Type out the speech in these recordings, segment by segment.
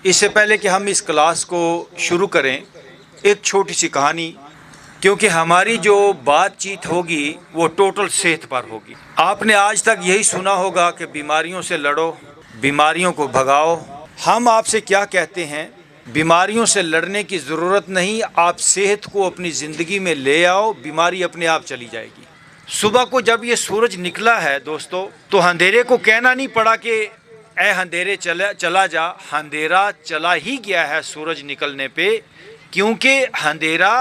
इससे पहले कि हम इस क्लास को शुरू करें, एक छोटी सी कहानी, क्योंकि हमारी जो बातचीत होगी वो टोटल सेहत पर होगी। आपने आज तक यही सुना होगा कि बीमारियों से लड़ो, बीमारियों को भगाओ। हम आपसे क्या कहते हैं, बीमारियों से लड़ने की ज़रूरत नहीं, आप सेहत को अपनी ज़िंदगी में ले आओ, बीमारी अपने आप चली जाएगी। सुबह को जब ये सूरज निकला है दोस्तों, तो अंधेरे को कहना नहीं पड़ा कि ए अंधेरे चला जा, अंधेरा चला ही गया है सूरज निकलने पे, क्योंकि अंधेरा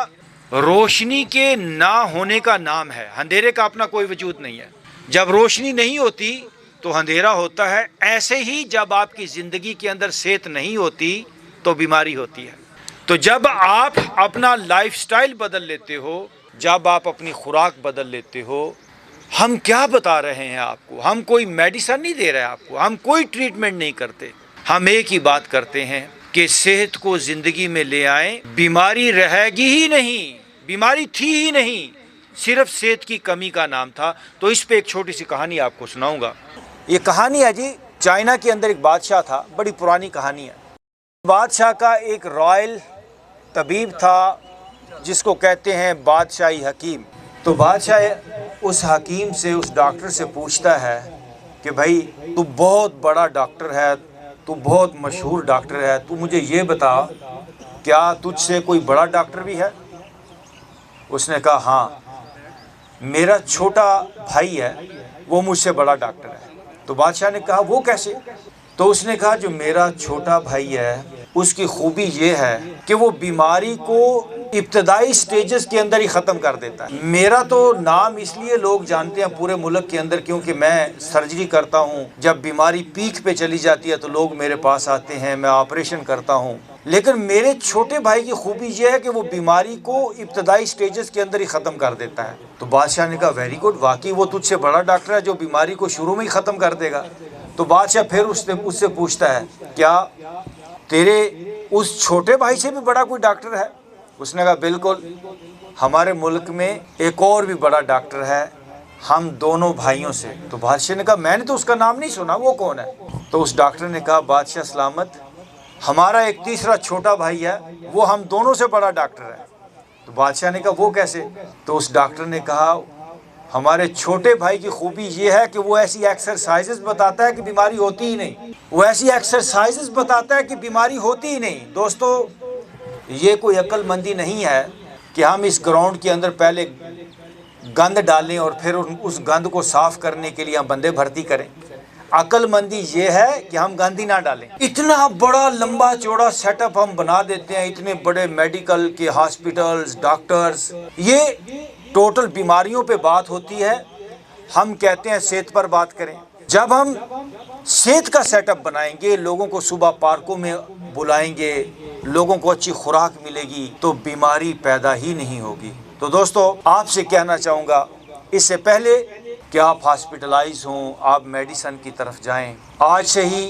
रोशनी के ना होने का नाम है। अंधेरे का अपना कोई वजूद नहीं है। जब रोशनी नहीं होती तो अंधेरा होता है। ऐसे ही जब आपकी ज़िंदगी के अंदर सेहत नहीं होती तो बीमारी होती है। तो जब आप अपना लाइफस्टाइल बदल लेते हो, जब आप अपनी खुराक बदल लेते हो, हम क्या बता रहे हैं आपको, हम कोई मेडिसिन नहीं दे रहे आपको, हम कोई ट्रीटमेंट नहीं करते, हम एक ही बात करते हैं कि सेहत को ज़िंदगी में ले आएं। बीमारी रहेगी ही नहीं, बीमारी थी ही नहीं, सिर्फ सेहत की कमी का नाम था। तो इस पे एक छोटी सी कहानी आपको सुनाऊंगा। ये कहानी है जी, चाइना के अंदर एक बादशाह था, बड़ी पुरानी कहानी है। बादशाह का एक रॉयल तबीब था जिसको कहते हैं बादशाही हकीम। तो बादशाह उस हकीम से, उस डॉक्टर से पूछता है कि भाई तू बहुत बड़ा डॉक्टर है, तू बहुत मशहूर डॉक्टर है, तू मुझे ये बता, क्या तुझसे कोई बड़ा डॉक्टर भी है? उसने कहा हाँ, मेरा छोटा भाई है, वो मुझसे बड़ा डॉक्टर है। तो बादशाह ने कहा वो कैसे? तो उसने कहा जो मेरा छोटा भाई है उसकी खूबी ये है कि वो बीमारी को इब्तदाई स्टेजेस के अंदर ही ख़त्म कर देता है। मेरा तो नाम इसलिए लोग जानते हैं पूरे मुल्क के अंदर क्योंकि मैं सर्जरी करता हूँ। जब बीमारी पीक पे चली जाती है तो लोग मेरे पास आते हैं, मैं ऑपरेशन करता हूँ। लेकिन मेरे छोटे भाई की खूबी ये है कि वो बीमारी को इब्तदाई स्टेजेस के अंदर ही ख़त्म कर देता है। तो बादशाह ने कहा वेरी गुड, वाकई वो तुझसे बड़ा डॉक्टर है जो बीमारी को शुरू में ही ख़त्म कर देगा। तो बादशाह फिर उससे पूछता है क्या तेरे उस छोटे भाई से भी बड़ा कोई डॉक्टर है? उसने कहा बिल्कुल, हमारे मुल्क में एक और भी बड़ा डॉक्टर है, हम दोनों भाइयों से। तो बादशाह ने कहा मैंने तो उसका नाम नहीं सुना, वो कौन है? तो उस डॉक्टर ने कहा बादशाह सलामत, हमारा एक तीसरा छोटा भाई है, वो हम दोनों से बड़ा डॉक्टर है। तो बादशाह ने कहा वो कैसे? तो उस डॉक्टर ने कहा हमारे छोटे भाई की खूबी ये है कि वो ऐसी एक्सरसाइजेस बताता है कि बीमारी होती ही नहीं, वो ऐसी एक्सरसाइजेस बताता है कि बीमारी होती ही नहीं। दोस्तों, ये कोई अक्लमंदी नहीं है कि हम इस ग्राउंड के अंदर पहले गंद डालें और फिर उस गंद को साफ करने के लिए हम बंदे भर्ती करें। अक्लमंदी ये है कि हम गंद ही ना डालें। इतना बड़ा लंबा चौड़ा सेटअप हम बना देते हैं, इतने बड़े मेडिकल के हॉस्पिटल्स, डॉक्टर्स, ये टोटल बीमारियों पे बात होती है। हम कहते हैं सेहत पर बात करें। जब हम सेहत का सेटअप बनाएंगे, लोगों को सुबह पार्कों में बुलाएंगे, लोगों को अच्छी खुराक मिलेगी, तो बीमारी पैदा ही नहीं होगी। तो दोस्तों, आपसे कहना चाहूँगा इससे पहले कि आप हॉस्पिटलाइज हों, आप मेडिसिन की तरफ जाएं, आज से ही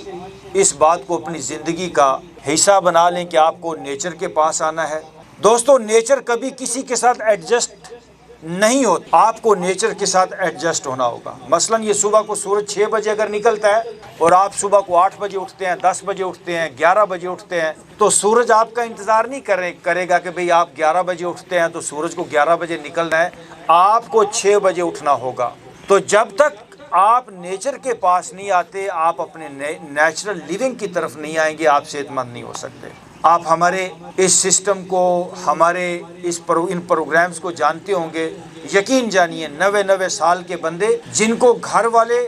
इस बात को अपनी ज़िंदगी का हिस्सा बना लें कि आपको नेचर के पास आना है। दोस्तों, नेचर कभी किसी के साथ एडजस्ट नहीं होता, आपको नेचर के साथ एडजस्ट होना होगा। मसलन ये सुबह को सूरज 6 बजे अगर निकलता है और आप सुबह को 8 बजे उठते हैं, 10 बजे उठते हैं, 11 बजे उठते हैं, तो सूरज आपका इंतज़ार नहीं करेगा कि भाई आप 11 बजे उठते हैं तो सूरज को 11 बजे निकलना है, आपको 6 बजे उठना होगा। तो जब तक आप नेचर के पास नहीं आते, आप अपने नेचुरल लिविंग की तरफ नहीं आएंगे, आप सेहतमंद नहीं हो सकते। आप हमारे इस सिस्टम को, हमारे इन प्रोग्राम्स को जानते होंगे। यकीन जानिए 90 साल के बंदे जिनको घर वाले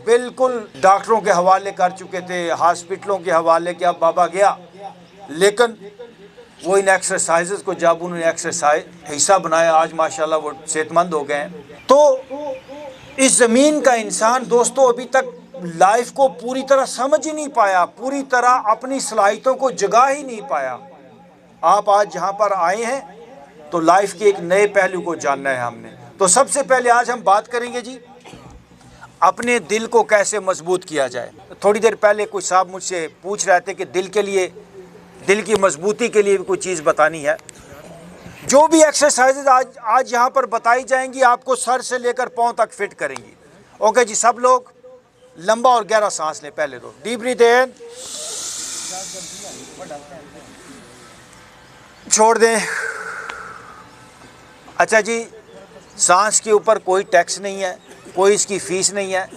बिल्कुल डॉक्टरों के हवाले कर चुके थे, हॉस्पिटलों के हवाले कि अब बाबा गया, लेकिन वो इन एक्सरसाइजेस को जब उन्होंने एक्सरसाइज हिस्सा बनाया, आज माशाल्लाह वो सेहतमंद हो गए हैं। तो इस ज़मीन का इंसान दोस्तों अभी तक लाइफ को पूरी तरह समझ ही नहीं पाया, पूरी तरह अपनी सलाहियतों को जगा ही नहीं पाया। आप आज जहाँ पर आए हैं तो लाइफ के एक नए पहलू को जानना है हमने। तो सबसे पहले आज हम बात करेंगे जी अपने दिल को कैसे मजबूत किया जाए। थोड़ी देर पहले कोई साहब मुझसे पूछ रहे थे कि दिल की मजबूती के लिए भी कोई चीज़ बतानी है। जो भी एक्सरसाइजेज आज यहाँ पर बताई जाएंगी आपको सर से लेकर पाँव तक फिट करेंगी। ओके जी, सब लोग लंबा और गहरा सांस लें। पहले तो डीप ब्रीथ इन, छोड़ दें। अच्छा जी, सांस के ऊपर कोई टैक्स नहीं है, कोई इसकी फीस नहीं है,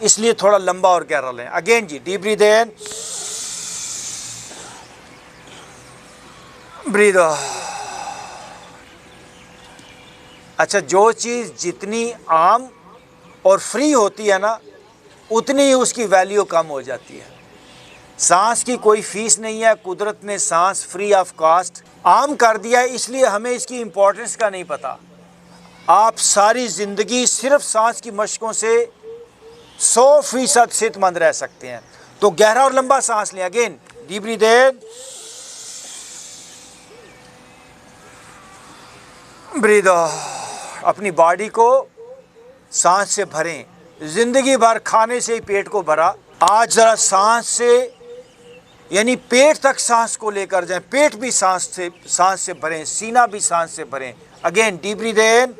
इसलिए थोड़ा लंबा और गहरा लें। Again ji, deep breathe in, breathe out. अच्छा, जो चीज़ जितनी आम और फ्री होती है ना, उतनी ही उसकी वैल्यू कम हो जाती है। सांस की कोई फीस नहीं है, कुदरत ने सांस फ्री ऑफ कॉस्ट आम कर दिया है, इसलिए हमें इसकी इम्पोर्टेंस का नहीं पता। आप सारी ज़िंदगी सिर्फ सांस की मशकों से 100% सेहतमंद रह सकते हैं। तो गहरा और लंबा सांस लें। Again deep breathe in, breathe out. अपनी बॉडी को सांस से भरें। जिंदगी भर खाने से ही पेट को भरा, आज ज़रा सांस से, यानी पेट तक सांस को लेकर जाएं। पेट भी सांस से भरें, सीना भी सांस से भरें। Again deep breathe in,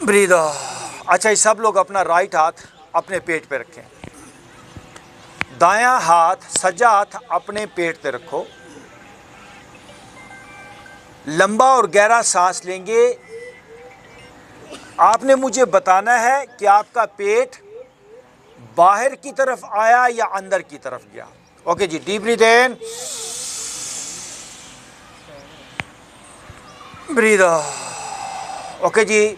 breathe out. अच्छा, ये सब लोग अपना राइट हाथ अपने पेट पे रखें, दायां हाथ, सज्जा हाथ अपने पेट पे रखो। लंबा और गहरा सांस लेंगे। आपने मुझे बताना है कि आपका पेट बाहर की तरफ आया या अंदर की तरफ गया। Okay ji, deep breathe in, breathe out. Okay जी,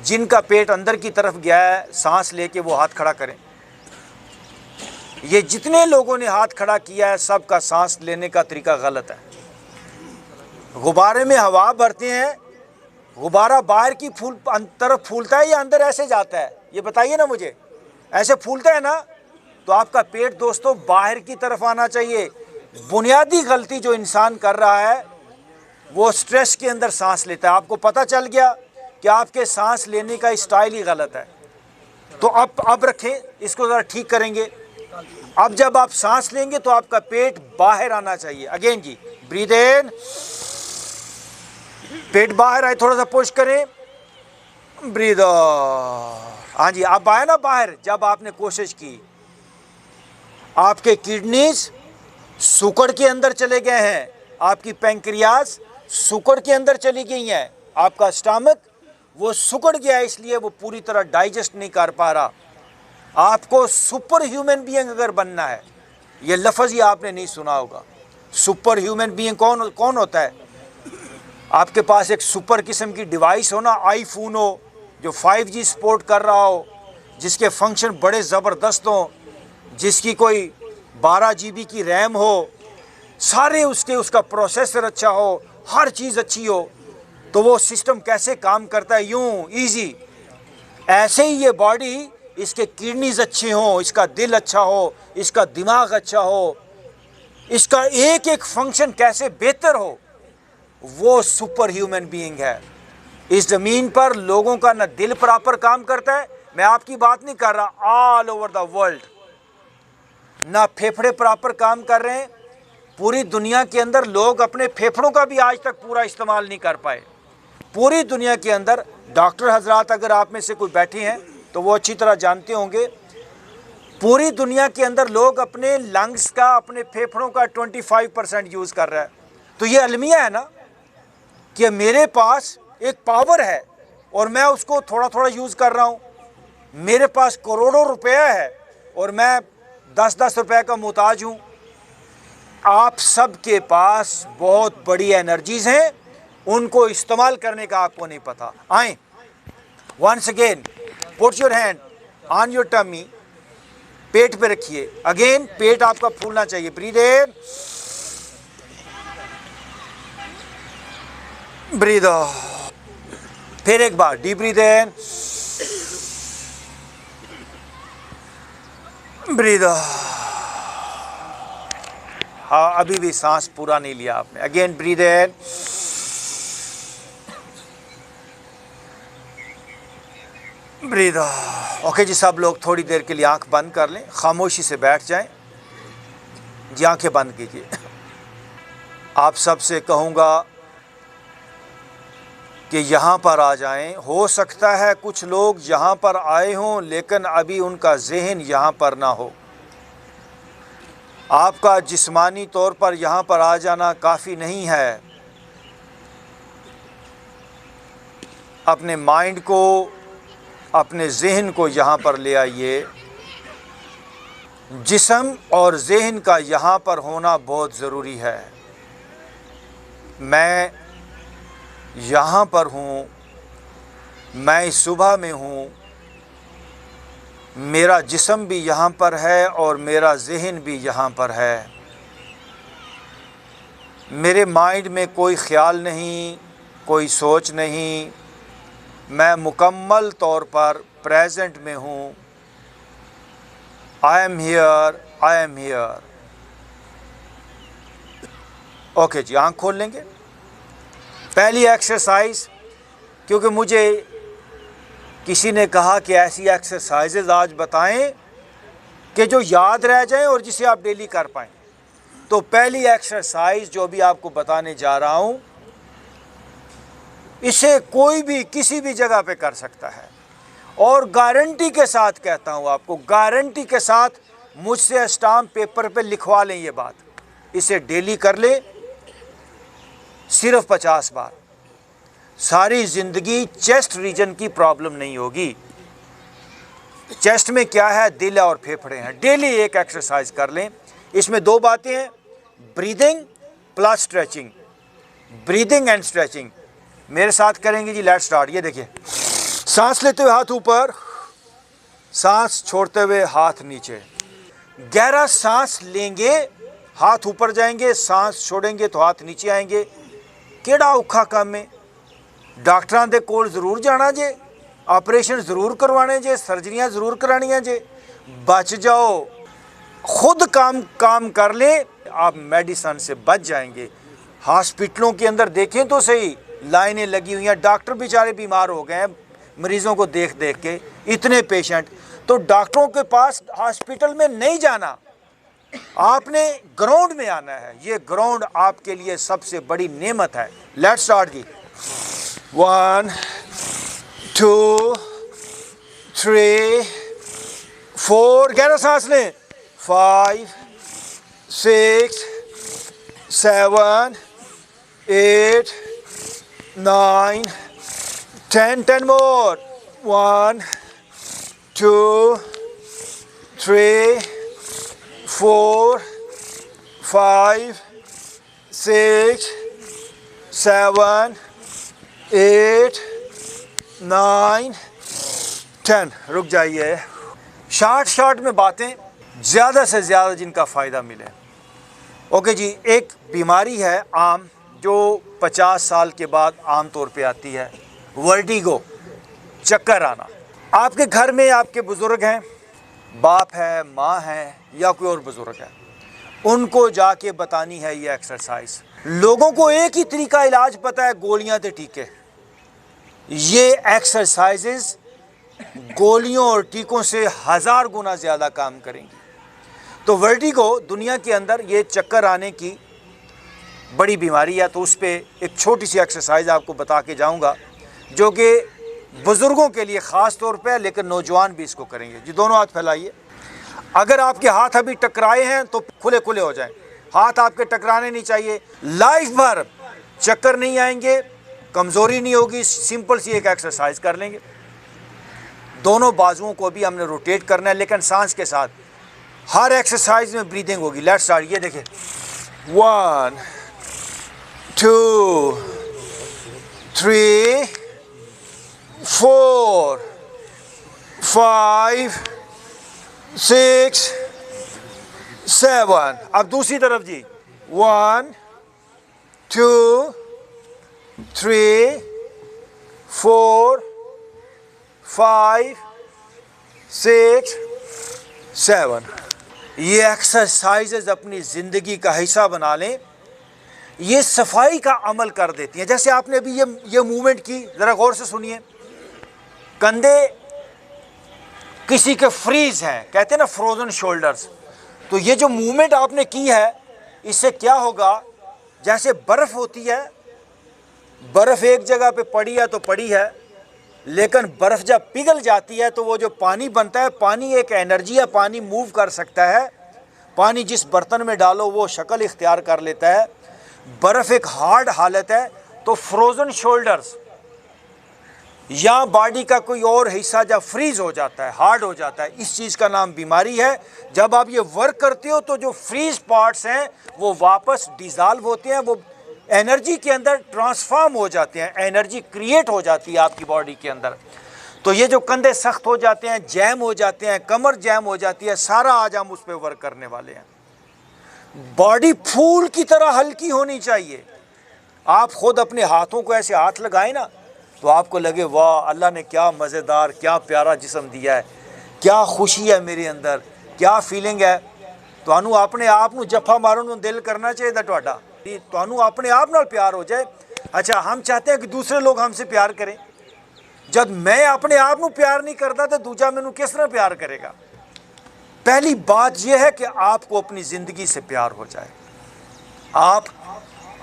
जिनका पेट अंदर की तरफ गया है, सांस लेके वो हाथ खड़ा करें। ये जितने लोगों ने हाथ खड़ा किया है, सबका सांस लेने का तरीका गलत है। गुब्बारे में हवा भरते हैं, गुब्बारा बाहर की तरफ फूलता है या अंदर ऐसे जाता है, ये बताइए ना मुझे। ऐसे फूलता है ना, तो आपका पेट दोस्तों बाहर की तरफ आना चाहिए। बुनियादी गलती जो इंसान कर रहा है, वो स्ट्रेस के अंदर सांस लेता है। आपको पता चल गया कि आपके सांस लेने का स्टाइल ही गलत है, तो अब रखें, इसको ज़रा ठीक करेंगे। अब जब आप सांस लेंगे तो आपका पेट बाहर आना चाहिए। अगेन जी, ब्रीथ इन, पेट बाहर आए, थोड़ा सा पुश करें, ब्रीथ आउट। हाँ जी, अब आया ना बाहर। जब आपने कोशिश की, आपके किडनीज सुकड़ के अंदर चले गए हैं, आपकी पैंक्रियाज सुकड़ के अंदर चली गई हैं, आपका स्टमक वो सुकड़ गया है, इसलिए वो पूरी तरह डाइजेस्ट नहीं कर पा रहा। आपको सुपर ह्यूमन बीइंग अगर बनना है, ये लफ्ज़ ही आपने नहीं सुना होगा। सुपर ह्यूमन बीइंग कौन होता है? आपके पास एक सुपर किस्म की डिवाइस हो ना, आईफोन हो जो 5G सपोर्ट कर रहा हो, जिसके फंक्शन बड़े ज़बरदस्त हों, जिसकी कोई 12 GB की रैम हो, सारे उसका प्रोसेसर अच्छा हो, हर चीज़ अच्छी हो, तो वो सिस्टम कैसे काम करता है? यूँ ईजी। ऐसे ही ये बॉडी, इसके किडनीज अच्छे हों, इसका दिल अच्छा हो, इसका दिमाग अच्छा हो, इसका एक एक फंक्शन कैसे बेहतर हो, वो सुपर ह्यूमन बीइंग है। इस ज़मीन पर लोगों का ना दिल प्रॉपर काम करता है, मैं आपकी बात नहीं कर रहा, ऑल ओवर द वर्ल्ड, ना फेफड़े प्रॉपर काम कर रहे हैं। पूरी दुनिया के अंदर लोग अपने फेफड़ों का भी आज तक पूरा इस्तेमाल नहीं कर पाए। पूरी दुनिया के अंदर डॉक्टर हजरात, अगर आप में से कोई बैठे हैं तो वो अच्छी तरह जानते होंगे, पूरी दुनिया के अंदर लोग अपने लंग्स का, अपने फेफड़ों का 25% यूज़ कर रहा है। तो ये अलमिया है ना कि मेरे पास एक पावर है और मैं उसको थोड़ा थोड़ा यूज़ कर रहा हूँ। मेरे पास करोड़ों रुपया है और मैं 10-10 रुपए का मोहताज हूँ। आप सब के पास बहुत बड़ी एनर्जीज़ हैं, उनको इस्तेमाल करने का आपको नहीं पता। आए, once again put your hand on your tummy, पेट पे रखिए। अगेन पेट आपका फूलना चाहिए। Breathe in, breathe out. फिर एक बार deep breathe in, breathe out. हाँ, अभी भी सांस पूरा नहीं लिया आपने। Again breathe in, breathe out. Okay जी, सब लोग थोड़ी देर के लिए आंख बंद कर लें, खामोशी से बैठ जाएं। जी, आंखें बंद कीजिए। आप सबसे कहूँगा कि यहाँ पर आ जाएं। हो सकता है कुछ लोग यहाँ पर आए हों लेकिन अभी उनका ज़हन यहाँ पर ना हो। आपका जिस्मानी तौर पर यहाँ पर आ जाना काफ़ी नहीं है। अपने माइंड को, अपने ज़हन को यहाँ पर ले आइए। जिस्म और ज़हन का यहाँ पर होना बहुत ज़रूरी है। मैं यहाँ पर हूँ, मैं इस सुबह में हूँ, मेरा जिस्म भी यहाँ पर है और मेरा ज़हन भी यहाँ पर है। मेरे माइंड में कोई ख़्याल नहीं, कोई सोच नहीं, मैं मुकम्मल तौर पर प्रेजेंट में हूँ। I am here, I am here. Okay जी, आँख खोल लेंगे। पहली एक्सरसाइज, क्योंकि मुझे किसी ने कहा कि ऐसी एक्सरसाइजेज आज बताएं कि जो याद रह जाएं और जिसे आप डेली कर पाएं। तो पहली एक्सरसाइज जो भी आपको बताने जा रहा हूं, इसे कोई भी किसी भी जगह पे कर सकता है और गारंटी के साथ कहता हूं आपको, गारंटी के साथ मुझसे स्टाम्प पेपर पे लिखवा लें ये बात। इसे डेली कर लें, सिर्फ 50 बार। सारी ज़िंदगी चेस्ट रीजन की प्रॉब्लम नहीं होगी। चेस्ट में क्या है? दिल और फेफड़े हैं। डेली एक एक्सरसाइज कर लें। इसमें 2 बातें हैं, breathing plus stretching. Breathing and stretching मेरे साथ करेंगे जी। Let's start. ये देखिए, सांस लेते हुए हाथ ऊपर, सांस छोड़ते हुए हाथ नीचे। गहरा सांस लेंगे, हाथ ऊपर जाएंगे, सांस छोड़ेंगे तो हाथ नीचे आएंगे। केड़ा औखा काम है? डॉक्टरां दे कोल जरूर जाना जे, ऑपरेशन जरूर करवाने जे, सर्जरियां जरूर करानियां जे। बच जाओ, खुद काम कर ले, आप मेडिसिन से बच जाएंगे। हॉस्पिटलों के अंदर देखें तो सही, लाइनें लगी हुई हैं, डॉक्टर बेचारे बीमार हो गए हैं मरीजों को देख देख के, इतने पेशेंट। तो डॉक्टरों के पास हॉस्पिटल में नहीं जाना, आपने ग्राउंड में आना है। ये ग्राउंड आपके लिए सबसे बड़ी नेमत है। लेट्स स्टार्ट जी। 1 2 3 4, गहरा सांस लें। 5 6 7 8 9 10 more। 1 2 3 4 5 6 7 8 9 10। रुक जाइए। शॉर्ट में बातें, ज़्यादा से ज़्यादा जिनका फ़ायदा मिले। ओके जी, एक बीमारी है आम जो 50 साल के बाद आम तौर पे आती है, वर्टिगो, चक्कर आना। आपके घर में आपके बुज़ुर्ग हैं, बाप है, माँ है या कोई और बुज़ुर्ग है, उनको जाके बतानी है ये एक्सरसाइज। लोगों को एक ही तरीका इलाज पता है, गोलियां ते टीके। ये एक्सरसाइजेज गोलियों और टीकों से 1000 गुना ज़्यादा काम करेंगी। तो वर्टिगो दुनिया के अंदर ये चक्कर आने की बड़ी बीमारी है। तो उस पर एक छोटी सी एक्सरसाइज आपको बता के जाऊंगा जो कि बुज़ुर्गों के लिए ख़ास तौर पे है, लेकिन नौजवान भी इसको करेंगे जी। दोनों हाथ फैलाइए। अगर आपके हाथ अभी टकराए हैं तो खुले खुले हो जाएं, हाथ आपके टकराने नहीं चाहिए। लाइफ भर चक्कर नहीं आएंगे, कमज़ोरी नहीं होगी। सिंपल सी एक एक्सरसाइज कर लेंगे। दोनों बाजुओं को भी हमने रोटेट करना है, लेकिन सांस के साथ। हर एक्सरसाइज में ब्रीदिंग होगी। Let's start. ये देखिए, 1 2 3 4 5 6 7। अब दूसरी तरफ जी। 1 2 3 4 5 6 7। ये एक्सरसाइजेज अपनी ज़िंदगी का हिस्सा बना लें। ये सफाई का अमल कर देती हैं। जैसे आपने अभी ये मूवमेंट की, ज़रा गौर से सुनिए। कंधे किसी के फ्रीज हैं, कहते हैं ना फ्रोजन शोल्डर्स। तो ये जो मूवमेंट आपने की है, इससे क्या होगा, जैसे बर्फ़ होती है, बर्फ़ एक जगह पे पड़ी है तो पड़ी है, लेकिन बर्फ़ जब पिघल जाती है तो वो जो पानी बनता है, पानी एक एनर्जी है, पानी मूव कर सकता है। पानी जिस बर्तन में डालो वो शक्ल इख्तियार कर लेता है। बर्फ़ एक हार्ड हालत है, तो फ्रोज़न शोल्डर्स या बॉडी का कोई और हिस्सा जब फ्रीज़ हो जाता है, हार्ड हो जाता है, इस चीज़ का नाम बीमारी है। जब आप ये वर्क करते हो तो जो फ्रीज पार्ट्स हैं वो वापस डिज़ाल्व होते हैं, वो एनर्जी के अंदर ट्रांसफॉर्म हो जाते हैं, एनर्जी क्रिएट हो जाती है आपकी बॉडी के अंदर। तो ये जो कंधे सख्त हो जाते हैं, जैम हो जाते हैं, कमर जैम हो जाती है, सारा आज हम उस पर वर्क करने वाले हैं। बॉडी फूल की तरह हल्की होनी चाहिए। आप खुद अपने हाथों को ऐसे हाथ लगाए ना तो आपको लगे वाह अल्लाह ने क्या मज़ेदार, क्या प्यारा जिस्म दिया है, क्या खुशी है मेरे अंदर, क्या फीलिंग है। तुहानू अपने आप नू जफा मारन नू दिल करना चाहिए तुहाडा, तुहानू अपने आप नाल प्यार हो जाए। अच्छा, हम चाहते हैं कि दूसरे लोग हमसे प्यार करें। जब मैं अपने आप नू प्यार नहीं करता तो दूजा मैनू किस तरह प्यार करेगा। पहली बात यह है कि आपको अपनी ज़िंदगी से प्यार हो जाए। आप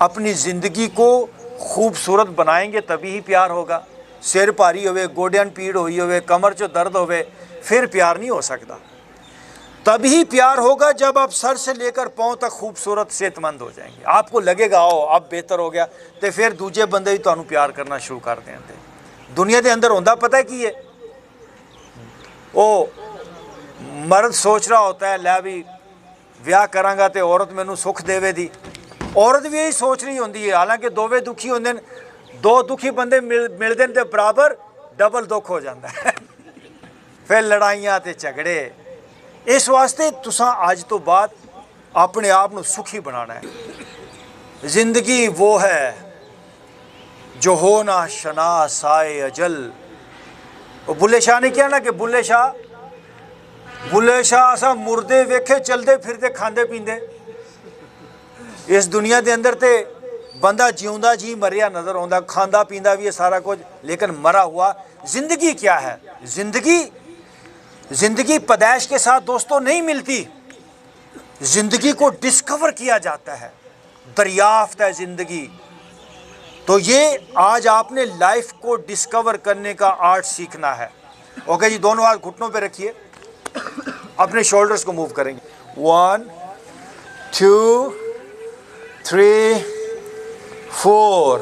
अपनी ज़िंदगी को खूबसूरत बनाएंगे तभी ही प्यार होगा। सिर भारी होवे, गोडियां पीड़ हुई होवे, कमर चो दर्द होवे, फिर प्यार नहीं हो सकता। तभी प्यार होगा जब आप सर से लेकर पाँव तक खूबसूरत सेहतमंद हो जाएंगे। आपको लगेगा आओ अब बेहतर हो गया, तो फिर दूजे बंदे भी तुहानू प्यार करना शुरू कर देंगे। दुनिया के अंदर होंदा पता है की है, वो मर्द सोच रहा होता है लै भी विआह करांगा तो औरत मैनू सुख देवे दी। औरत भी यही सोच रही होंदी है, हालांकि दोवे दुखी होंदे, दो दुखी बंदे मिलते हैं तो बराबर डबल दुख हो जाता है फिर लड़ाइयाँ ते झगड़े। इस वास्ते तुसा अज तो बाद अपने आप नू सुखी बनाना है। जिंदगी वो है जो हो ना शना साए अजल। बुल्ले शाह ने क्या ना कि बुल्ले शाह असा मुर्दे वेखे चलते फिरते खांदे पींदे। इस दुनिया के अंदर ते बंदा जिउंदा जी मरिया नज़र आता, खांदा पींदा भी है सारा कुछ, लेकिन मरा हुआ। जिंदगी क्या है? जिंदगी पैदाइश के साथ दोस्तों नहीं मिलती। जिंदगी को डिस्कवर किया जाता है, दरियाफ्त है जिंदगी। तो ये आज आपने लाइफ को डिस्कवर करने का आर्ट सीखना है। ओके जी, दोनों हाथ घुटनों पे रखिए, अपने शोल्डर्स को मूव करेंगे। 1 2 3 4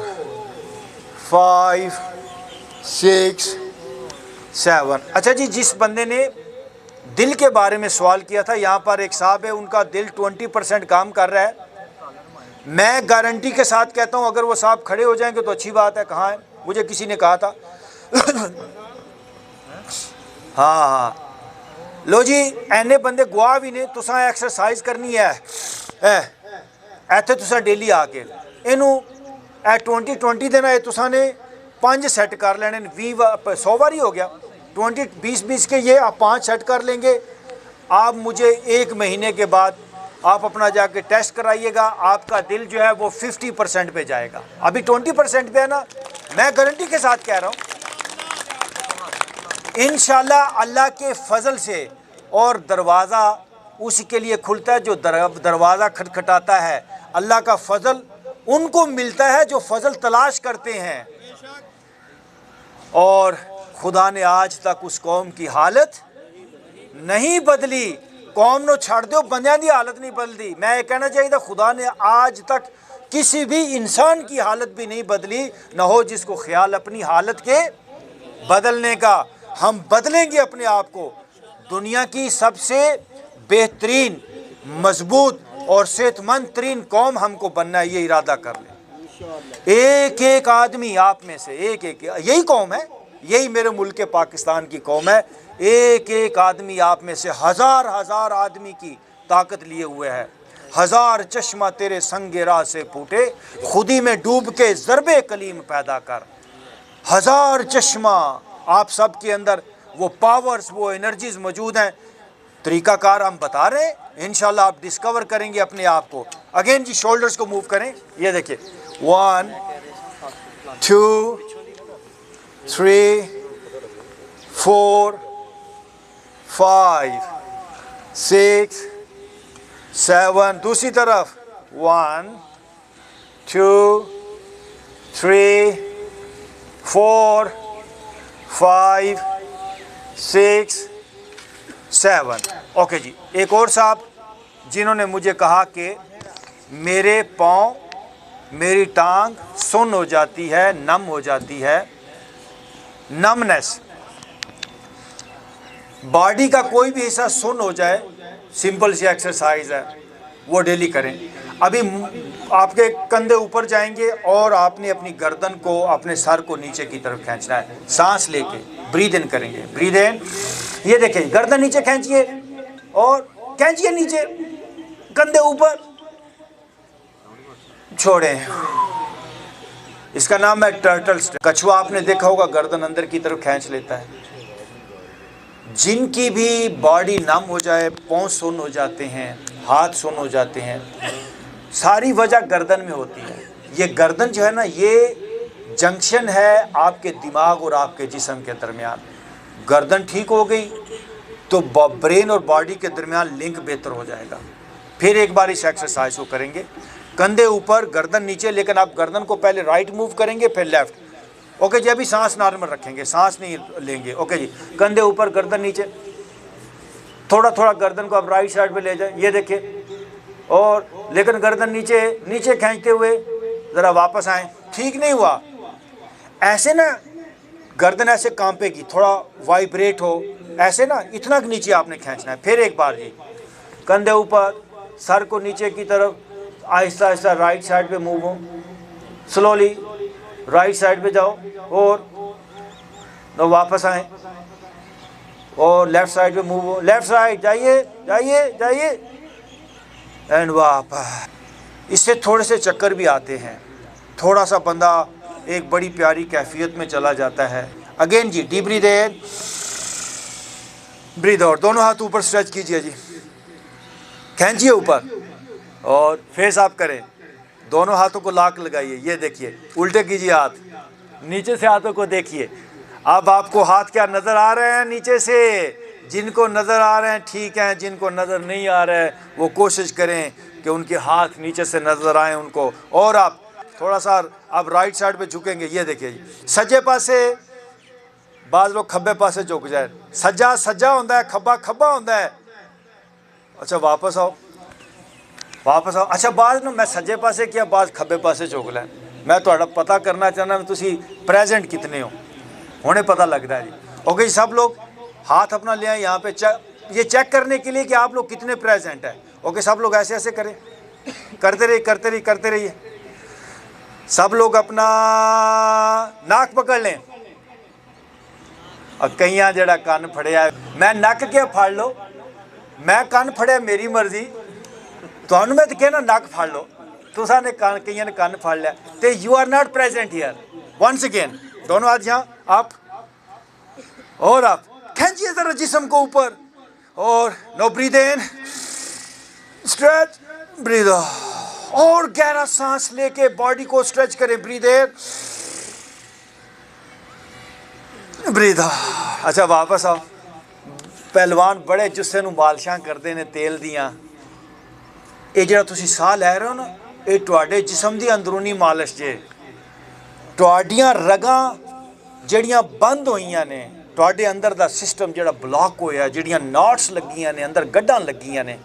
5 6 7। अच्छा जी, जिस बंदे ने दिल के बारे में सवाल किया था, यहाँ पर एक साहब है, उनका दिल 20% काम कर रहा है। मैं गारंटी के साथ कहता हूँ अगर वो साहब खड़े हो जाएंगे तो अच्छी बात है। कहाँ है? मुझे किसी ने कहा था हाँ लो जी, एने बंदे गुआ भी ने, तुसा एक्सरसाइज करनी है इत्थे तुसा डेली आके इनू 20 दिन है, तुसा ने 5 सेट कर लेने, 100 बारी हो गया, 20 के ये आप 5 सेट कर लेंगे। आप मुझे 1 महीने के बाद आप अपना जाके टेस्ट कराइएगा, आपका दिल जो है वो 50% पे जाएगा। अभी 20% पे है ना, मैं गारंटी के साथ कह रहा हूँ इंशाल्लाह अल्लाह के फजल से। और दरवाज़ा उसी के लिए खुलता है जो दरवाज़ा खटखटाता है। अल्लाह का फजल उनको मिलता है जो फजल तलाश करते हैं। और खुदा ने आज तक उस कौम की हालत नहीं बदली। कौम नो छड़ दो, बंदियां दी हालत नहीं बदली। मैं ये कहना चाहिए, खुदा ने आज तक किसी भी इंसान की हालत भी नहीं बदली, न हो जिसको ख्याल अपनी हालत के बदलने का। हम बदलेंगे अपने आप को। दुनिया की सबसे बेहतरीन, मजबूत और सेहतमंद तरीन कौम हमको बनना है, ये इरादा कर ले। एक एक आदमी आप में से एक यही कौम है, यही मेरे मुल्क के पाकिस्तान की कौम है। एक एक आदमी आप में से हजार हजार आदमी की ताकत लिए हुए है। हजार चश्मा तेरे संगे राह से फूटे, खुदी में डूब के ज़रबे कलीम पैदा कर। हजार चश्मा आप सब के अंदर वो पावर्स, वो एनर्जीज मौजूद हैं। तरीकाकार हम बता रहे हैं, इंशाल्लाह आप डिस्कवर करेंगे अपने आप को। अगेन जी, शोल्डर्स को मूव करें, ये देखिए 1 2 3 4 5 6 7। दूसरी तरफ 1 2 3, 4, 5, 6, 7। ओके जी। एक और साहब जिन्होंने मुझे कहा कि मेरे पाँव, मेरी टांग सुन्न हो जाती है, नम हो जाती है। नमनेस, बॉडी का कोई भी हिस्सा सुन्न हो जाए, सिंपल सी एक्सरसाइज है, वो डेली करें। अभी आपके कंधे ऊपर जाएंगे और आपने अपनी गर्दन को, अपने सर को नीचे की तरफ खींचना है। सांस लेके ब्रीद इन करेंगे। ब्रीद इन, ये देखें, गर्दन नीचे खींचिए और खींचिए नीचे, कंधे ऊपर, छोड़ें। इसका नाम है टर्टल स्ट्रेच। कछुआ आपने देखा होगा, गर्दन अंदर की तरफ खींच लेता है। जिनकी भी बॉडी नम हो जाए, पाँव सुन्न हो जाते हैं, हाथ सुन्न हो जाते हैं, सारी वजह गर्दन में होती है। ये गर्दन जो है ना, ये जंक्शन है आपके दिमाग और आपके जिस्म के दरमियान। गर्दन ठीक हो गई तो ब्रेन और बॉडी के दरमियान लिंक बेहतर हो जाएगा। फिर एक बार इस एक्सरसाइज को करेंगे। कंधे ऊपर, गर्दन नीचे, लेकिन आप गर्दन को पहले राइट मूव करेंगे फिर लेफ्ट। ओके जी। अभी सांस नॉर्मल रखेंगे, सांस नहीं लेंगे। ओके जी। कंधे ऊपर, गर्दन नीचे, थोड़ा थोड़ा गर्दन को आप राइट साइड पे ले जाएं, ये देखिए। और लेकिन गर्दन नीचे नीचे खींचते हुए ज़रा वापस आएँ। ठीक नहीं हुआ, ऐसे ना गर्दन ऐसे कांपेगी, थोड़ा वाइब्रेट हो ऐसे ना, इतना नीचे आपने खींचना है। फिर एक बार जी, कंधे ऊपर, सर को नीचे की तरफ, आहिस्ता आहिस्ता राइट साइड पे मूव हो, स्लोली राइट साइड पे जाओ और तो वापस आए और लेफ्ट साइड पे मूव हो, लेफ्ट साइड जाइए जाइए जाइए एंड वापस। इससे थोड़े से चक्कर भी आते हैं, थोड़ा सा बंदा एक बड़ी प्यारी कैफियत में चला जाता है। Again ji, deep breathe in, breathe out. दोनों हाथ ऊपर स्ट्रेच कीजिए जी, खींचिए ऊपर और फेस आप करें। दोनों हाथों को लॉक लगाइए, ये देखिए, उल्टे कीजिए हाथ, नीचे से हाथों को देखिए। अब आपको हाथ क्या नज़र आ रहे हैं नीचे से? जिनको नज़र आ रहे हैं ठीक हैं, जिनको नज़र नहीं आ रहे हैं वो कोशिश करें कि उनके हाथ नीचे से नज़र आएँ उनको। और आप थोड़ा सा आप राइट साइड पे झुकेंगे, ये देखिए जी। सज्जे पासे, बाज़ लोग खब्बे पासे झुक जाए। सज्जा सज्जा होता है, खब्बा खब्बा होता है। अच्छा वापस आओ, वापस आओ। अच्छा बाज़ ना मैं सज्जे पासे किया, बाज़ खब्बे पासे झुक लें। मैं थोड़ा पता करना चाहना तुसी प्रेजेंट कितने हो, होने पता लगता है जी। ओके जी, सब लोग हाथ अपना ले आए यहाँ पे, ये चेक करने के लिए कि आप लोग कितने प्रेजेंट हैं। ओके, सब लोग ऐसे ऐसे करें, करते रहिए करते रहिए करते रहिए। सब लोग अपना नाक पकड़ लें और कईयां जड़ा कन फड़िया, मैं नक के फड़ लो, मैं कन फड़िया मेरी मर्जी, तुहानू मैं तो कहना नक फड़ लो, तुसा ने कन, कईयां ने कन फड़ लिया, तो you are not present here. Once again, दोनों हाथ यहाँ आप और आप खींचिए जरा जिस्म को ऊपर और नो ब्रीथ इन, स्ट्रेच, ब्रीथ आउट और गहरा सांस लेके बॉडी को स्ट्रेच करें। Breathe in, breathe out. अच्छा वापस आओ। पहलवान बड़े जुस्से नूं मालिशां करते ने तेल दियां। ये जिहड़ा तुसीं साह लै रहे हो ना, ये तुहाडे जिस्म दी अंदरूनी मालिश जे। तुहाडियां रगां ਜਿਹੜੀਆਂ ਬੰਦ ਹੋਈਆਂ ਨੇ, ਤੁਹਾਡੇ अंदर ਦਾ सिस्टम ਜਿਹੜਾ ब्लॉक ਹੋਇਆ, ਜਿਹੜੀਆਂ नॉट्स लगियां ने अंदर, गड्ढां लगियां ने,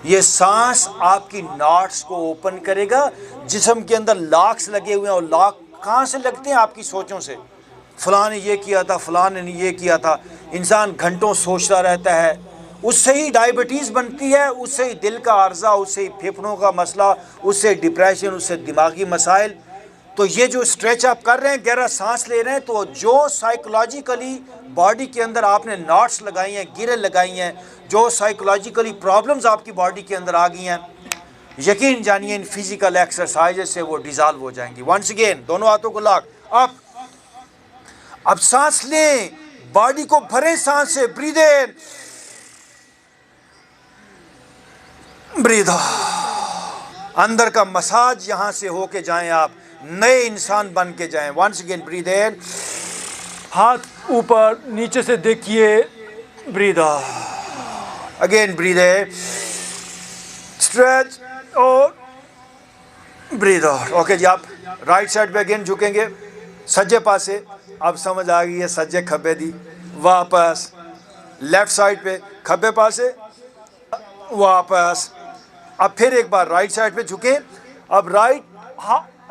ये सांस आपकी नॉट्स को ओपन करेगा। जिस्म के अंदर लॉक्स लगे हुए हैं और लॉक कहाँ से लगते हैं? आपकी सोचों से। फ़लाँ ने ये किया था, फ़लाँ ने ये किया था। इंसान घंटों सोचता रहता है, उससे ही डायबिटीज़ बनती है, उससे ही दिल का अर्जा, उससे ही फेफड़ों का मसला, उससे डिप्रेशन, उससे दिमागी मसाइल। तो ये जो स्ट्रेच आप कर रहे हैं, गहरा सांस ले रहे हैं, तो जो साइकोलॉजिकली बॉडी के अंदर आपने नॉट्स लगाई हैं, गिरे लगाई हैं, जो साइकोलॉजिकली प्रॉब्लम्स आपकी बॉडी के अंदर आ गई हैं, यकीन जानिए इन फिजिकल एक्सरसाइज से वो डिज़ॉल्व हो जाएंगी। वंस अगेन, दोनों हाथों को लॉक अप। अब सांस लें, बॉडी को भरें सांस से। Breathe in, breathe out. अंदर का मसाज यहाँ से होके जाएं, आप नए इंसान बन के जाएं। वंस अगेन, ब्रीथ इन, हाथ ऊपर नीचे से देखिए, ब्रीथ आउट। अगेन ब्रीथ इन, स्ट्रेच और ब्रीद आउट। ओके जी, आप राइट साइड पे अगेन झुकेंगे सज्जे पासे। अब समझ आ गई है सज्जे खब्बे दी। वापस लेफ्ट साइड पे खब्बे पासे, वापस। अब फिर एक बार राइट साइड पे झुके। अब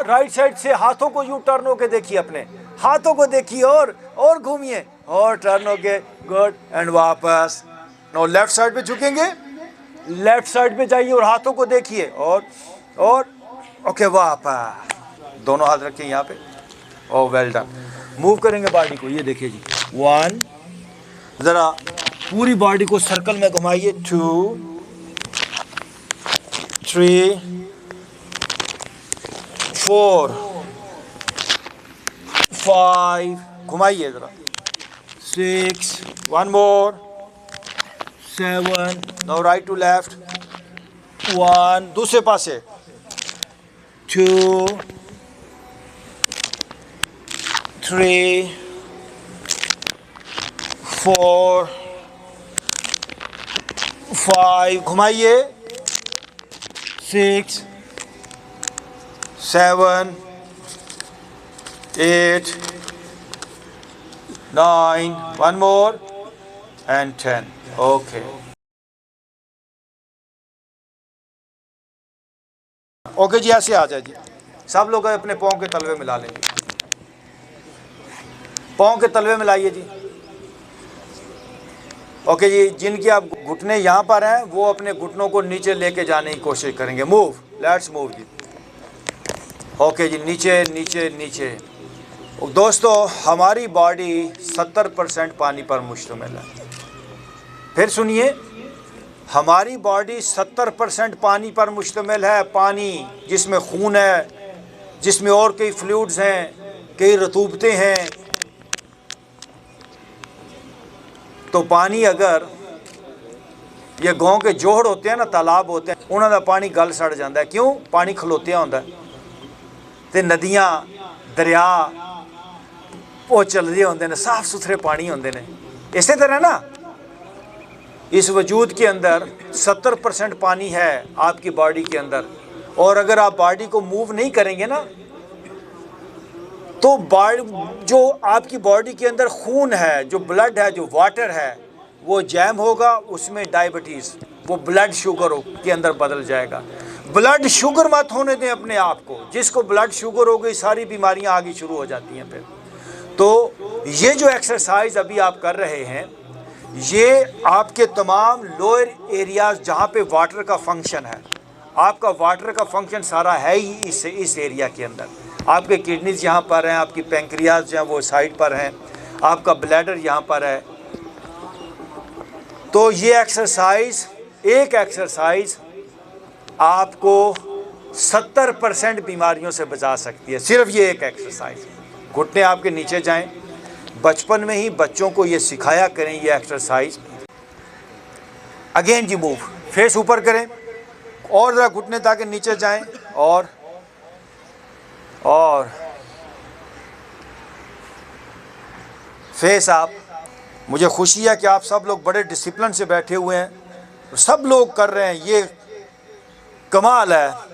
राइट साइड से हाथों को यूं टर्न होके देखिए, अपने हाथों को देखिए और घूमिए और टर्न होके, गुड, एंड वापस। नो लेफ्ट साइड पे झुकेंगे, लेफ्ट साइड पे जाइए और हाथों को देखिए और ओके, वापस। दोनों हाथ रखें यहाँ पे। ओ वेल डन। मूव करेंगे बॉडी को, ये देखिए जी। 1, ज़रा पूरी बॉडी को सर्कल में घुमाइए। 2, 3, 4, 5, घुमाइए ज़रा। 6, 1 मोर, 7, नाउ राइट टू लेफ्ट। 1, दूसरे पासे। 2, 3, 4, 5, घुमाइए। 6, 7, 8, 9, 1 more and 10. Okay. ओके जी, ऐसे आ जाए जी। सब लोग अपने पाँव के तलवे मिला लेंगे। पाँव के तलवे मिलाइए जी। ओके जी, जिनकी आप घुटने यहाँ पर हैं वो अपने घुटनों को नीचे लेके जाने की कोशिश करेंगे। मूव, लेट्स मूव जी। ओके जी, नीचे नीचे नीचे। दोस्तों, हमारी बॉडी 70% पानी पर मुश्तमिल है। फिर सुनिए, हमारी बॉडी 70% पानी पर मुश्तमिल है। पानी जिसमें खून है, जिसमें और कई फ्लूइड्स हैं, कई रतूबतें हैं। तो पानी, अगर ये गाँव के जोहड़ होते हैं ना, तालाब होते हैं, उन्होंने पानी गल सड़ जाता है। क्यों? पानी खलोतिया होता है ते नदियाँ दरिया वो चल रहे होंगे ने, साफ सुथरे पानी होंगे ने। इसी तरह ना इस वजूद के अंदर 70% पानी है आपकी बॉडी के अंदर। और अगर आप बॉडी को मूव नहीं करेंगे ना, तो जो आपकी बॉडी के अंदर खून है, जो ब्लड है, जो वाटर है, वो जैम होगा। उसमें डायबिटीज़, वो ब्लड शुगर के अंदर बदल जाएगा। ब्लड शुगर मत होने दें अपने आप को। जिसको ब्लड शुगर हो गई, सारी बीमारियां आगे शुरू हो जाती हैं फिर। तो ये जो एक्सरसाइज अभी आप कर रहे हैं, ये आपके तमाम लोअर एरियाज जहाँ पे वाटर का फंक्शन है, आपका वाटर का फंक्शन सारा है ही इस एरिया के अंदर। आपके किडनीज यहाँ पर हैं, आपकी पैंक्रियाज जो है वो साइड पर हैं, आपका ब्लैडर यहाँ पर है। तो ये एक्सरसाइज, एक एक्सरसाइज आपको 70% बीमारियों से बचा सकती है। सिर्फ ये एक एक्सरसाइज। घुटने आपके नीचे जाएं। बचपन में ही बच्चों को ये सिखाया करें ये एक्सरसाइज। अगेन जी, मूव, फेस ऊपर करें और ज़रा घुटने ताकि नीचे जाएं। और फेस आप। मुझे खुशी है कि आप सब लोग बड़े डिसिप्लिन से बैठे हुए हैं, सब लोग कर रहे हैं। ये कमाल है।